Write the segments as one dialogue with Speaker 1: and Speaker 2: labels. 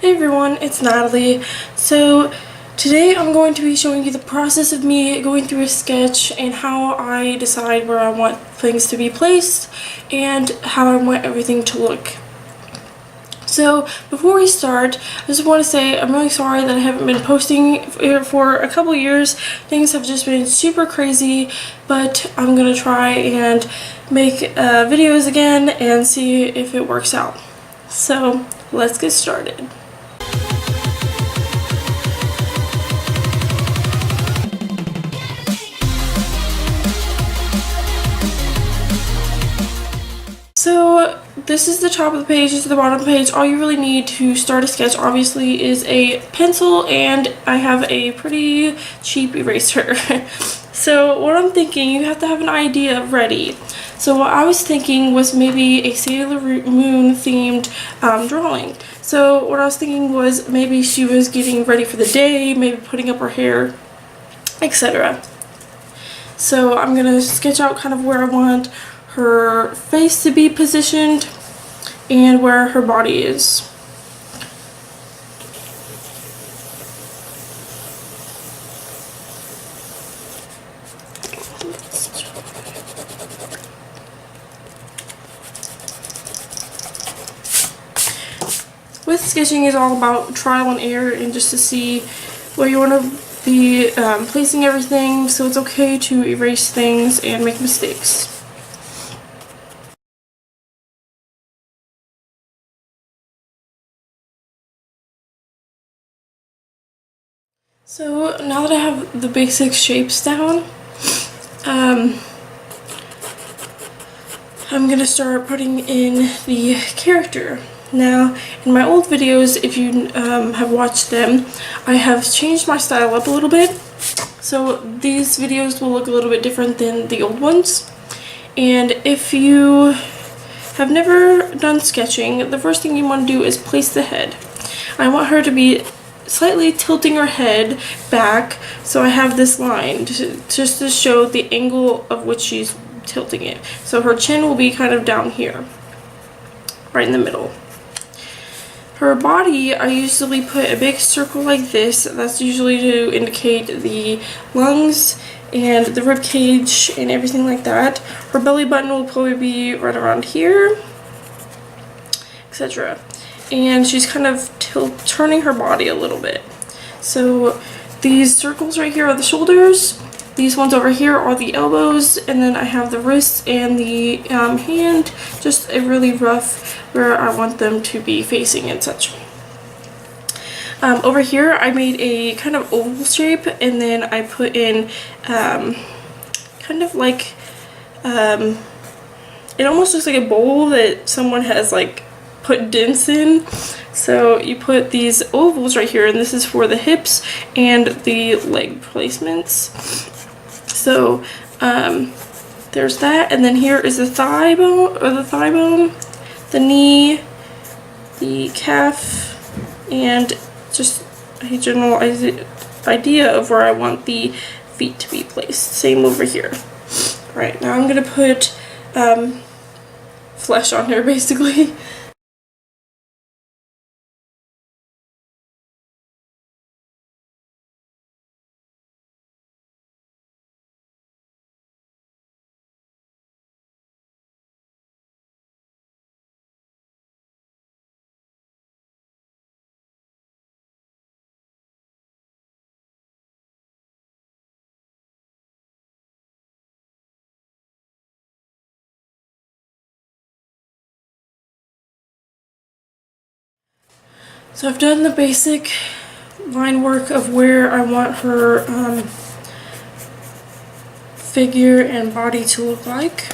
Speaker 1: Hey everyone, it's Natalie. So today I'm going to be showing you the process of me going through a sketch and how I decide where I want things to be placed and how I want everything to look. So before we start, I just want to say I'm really sorry that I haven't been posting for a couple years. Things have just been super crazy, but I'm going to try and make videos again and see if it works out. So let's get started. So this is the top of the page, this is the bottom of the page. All you really need to start a sketch obviously is a pencil, and I have a pretty cheap eraser. So what I'm thinking, you have to have an idea ready. So what I was thinking was maybe a Sailor Moon themed drawing. So what I was thinking was maybe she was getting ready for the day, maybe putting up her hair, etc. So I'm going to sketch out kind of where I want her face to be positioned and where her body is. With sketching is all about trial and error and just to see where you want to be placing everything, so it's okay to erase things and make mistakes. So now that I have the basic shapes down, I'm going to start putting in the character. Now, in my old videos, if you have watched them, I have changed my style up a little bit. So these videos will look a little bit different than the old ones. And if you have never done sketching, the first thing you want to do is place the head. I want her to be slightly tilting her head back, so I have this line just to show the angle of which she's tilting it. So her chin will be kind of down here, right in the middle. Her body, I usually put a big circle like this. That's usually to indicate the lungs and the rib cage and everything like that. Her belly button will probably be right around here, etc. And she's kind of turning her body a little bit. So these circles right here are the shoulders, these ones over here are the elbows, and then I have the wrists and the hand, just a really rough where I want them to be facing and such. Over here I made a kind of oval shape, and then I put in kind of like, it almost looks like a bowl that someone has like put dents in. So you put these ovals right here, and this is for the hips and the leg placements. So there's that, and then here is the thigh bone, the knee, the calf, and just a general idea of where I want the feet to be placed. Same over here. Alright, now I'm gonna put flesh on here basically. So I've done the basic line work of where I want her figure and body to look like.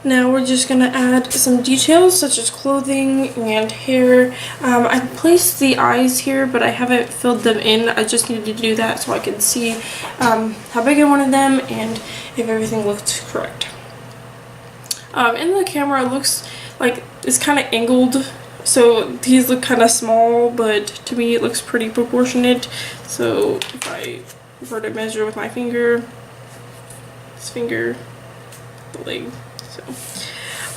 Speaker 1: Now we're just going to add some details such as clothing and hair. I placed the eyes here, but I haven't filled them in. I just needed to do that so I could see how big I wanted them and if everything looked correct. In the camera it looks like it's kind of angled, so these look kind of small, but to me it looks pretty proportionate. So if I were to measure with my finger, this finger, the leg. So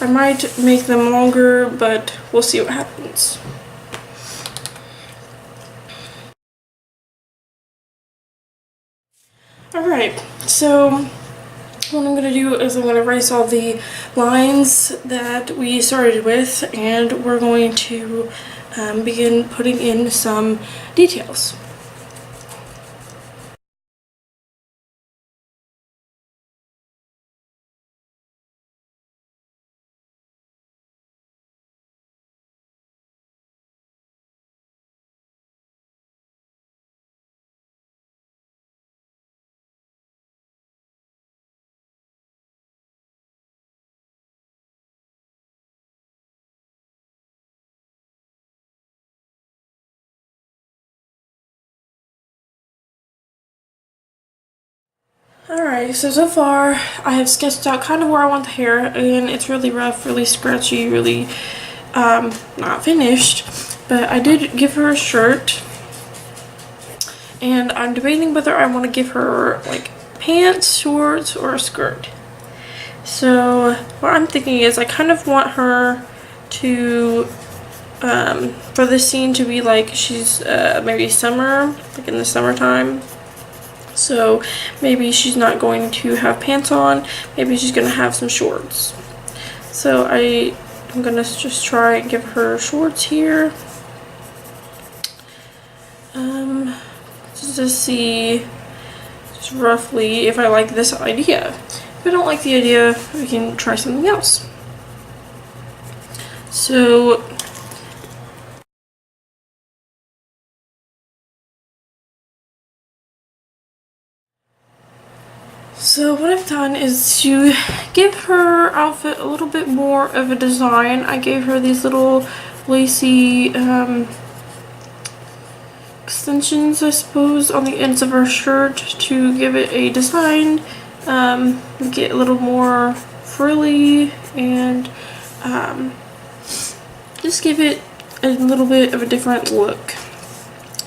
Speaker 1: I might make them longer, but we'll see what happens. Alright, so what I'm going to do is I'm going to erase all the lines that we started with, and we're going to begin putting in some details. Alright, so far I have sketched out kind of where I want the hair, and it's really rough, really scratchy, really not finished, but I did give her a shirt, and I'm debating whether I want to give her like pants, shorts, or a skirt. So what I'm thinking is I kind of want her to for this scene to be like she's maybe summer, like in the summertime. So maybe she's not going to have pants on, maybe she's going to have some shorts. So I'm going to just try and give her shorts here. Just to see just roughly if I like this idea. If I don't like the idea, we can try something else. So what I've done is to give her outfit a little bit more of a design. I gave her these little lacy extensions, I suppose, on the ends of her shirt to give it a design, get a little more frilly, and just give it a little bit of a different look.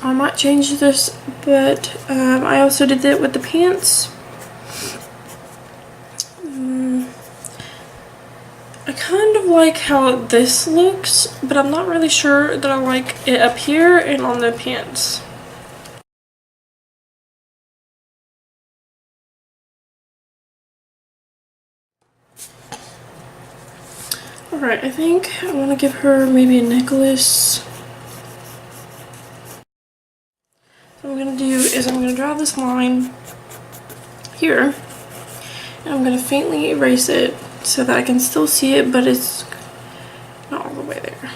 Speaker 1: I might change this, but I also did that with the pants. I kind of like how this looks, but I'm not really sure that I like it up here and on the pants. Alright, I think I want to give her maybe a necklace. So what I'm going to do is I'm going to draw this line here, and I'm going to faintly erase it so that I can still see it, but it's not all the way there.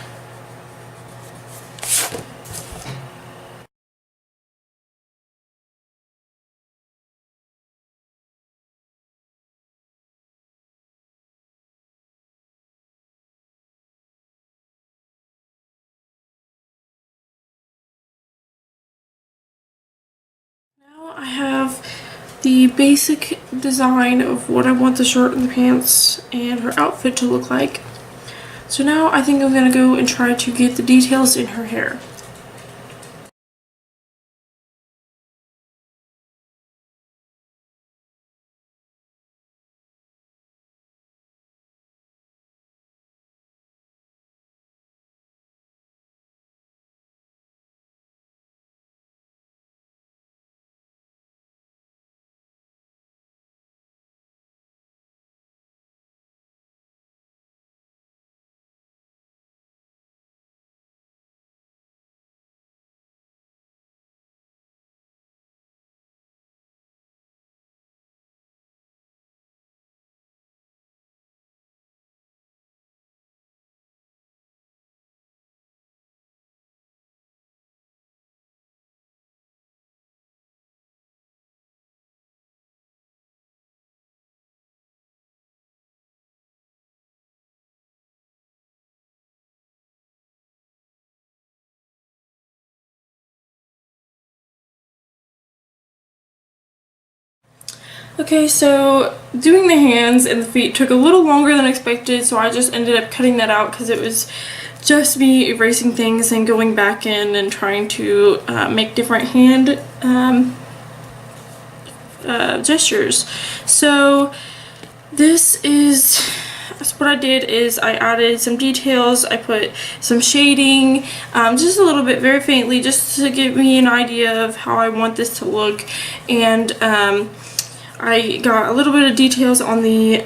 Speaker 1: Now I have the basic design of what I want the shirt and the pants and her outfit to look like. So now I think I'm going to go and try to get the details in her hair. Okay, so doing the hands and the feet took a little longer than expected, so I just ended up cutting that out because it was just me erasing things and going back in and trying to make different hand gestures. So this is so what I did is I added some details, I put some shading, just a little bit, very faintly, just to give me an idea of how I want this to look. And I got a little bit of details on the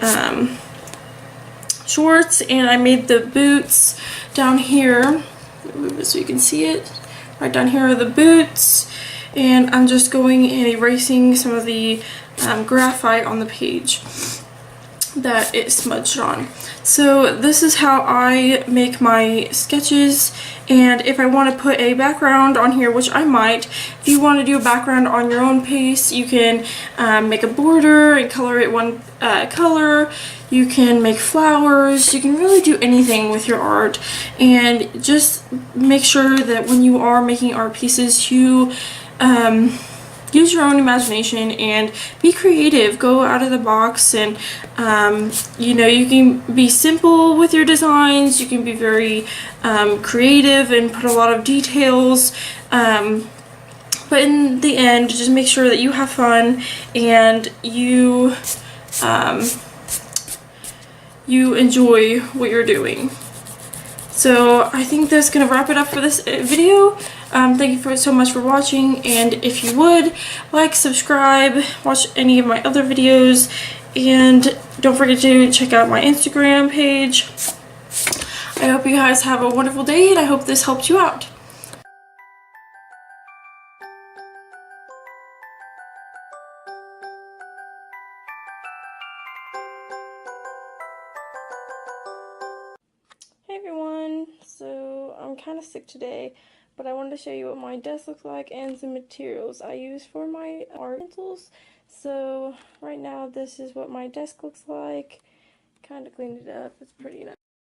Speaker 1: shorts, and I made the boots down here. Move it so you can see it. Right down here are the boots, and I'm just going and erasing some of the graphite on the page that it smudged on. So this is how I make my sketches, and if I want to put a background on here, which I might, if you want to do a background on your own pace, you can make a border and color it one color. You can make flowers, you can really do anything with your art, and just make sure that when you are making art pieces, you use your own imagination and be creative. Go out of the box, and you know, you can be simple with your designs, you can be very creative and put a lot of details, but in the end, just make sure that you have fun and you enjoy what you're doing. So I think that's gonna wrap it up for this video. Thank you so much for watching, and if you would, like, subscribe, watch any of my other videos, and don't forget to check out my Instagram page. I hope you guys have a wonderful day, and I hope this helped you out. Hey everyone, so I'm kind of sick today, but I wanted to show you what my desk looks like and some materials I use for my art pencils. So right now this is what my desk looks like. Kind of cleaned it up, it's pretty nice.